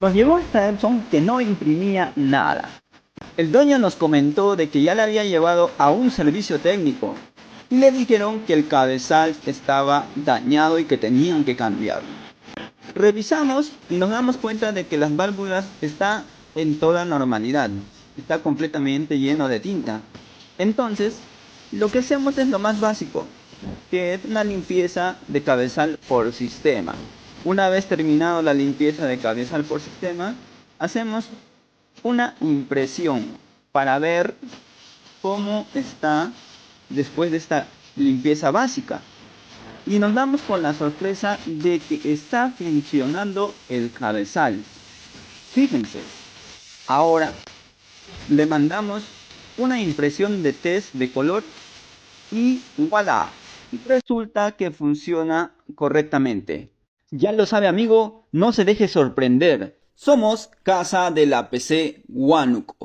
Nos llegó esta EPSON que no imprimía nada. El dueño nos comentó de que ya la había llevado a un servicio técnico y le dijeron que el cabezal estaba dañado y que tenían que cambiarlo. Revisamos y nos damos cuenta de que las válvulas están en toda normalidad, está completamente lleno de tinta. Entonces, lo que hacemos es lo más básico, que es una limpieza de cabezal por sistema. Una vez terminado la limpieza de cabezal por sistema, hacemos una impresión para ver cómo está después de esta limpieza básica. Y nos damos con la sorpresa de que está funcionando el cabezal. Fíjense, ahora le mandamos una impresión de test de color y voilà, resulta que funciona correctamente. Ya lo sabe, amigo, no se deje sorprender. Somos Casa de la PC Wanuk.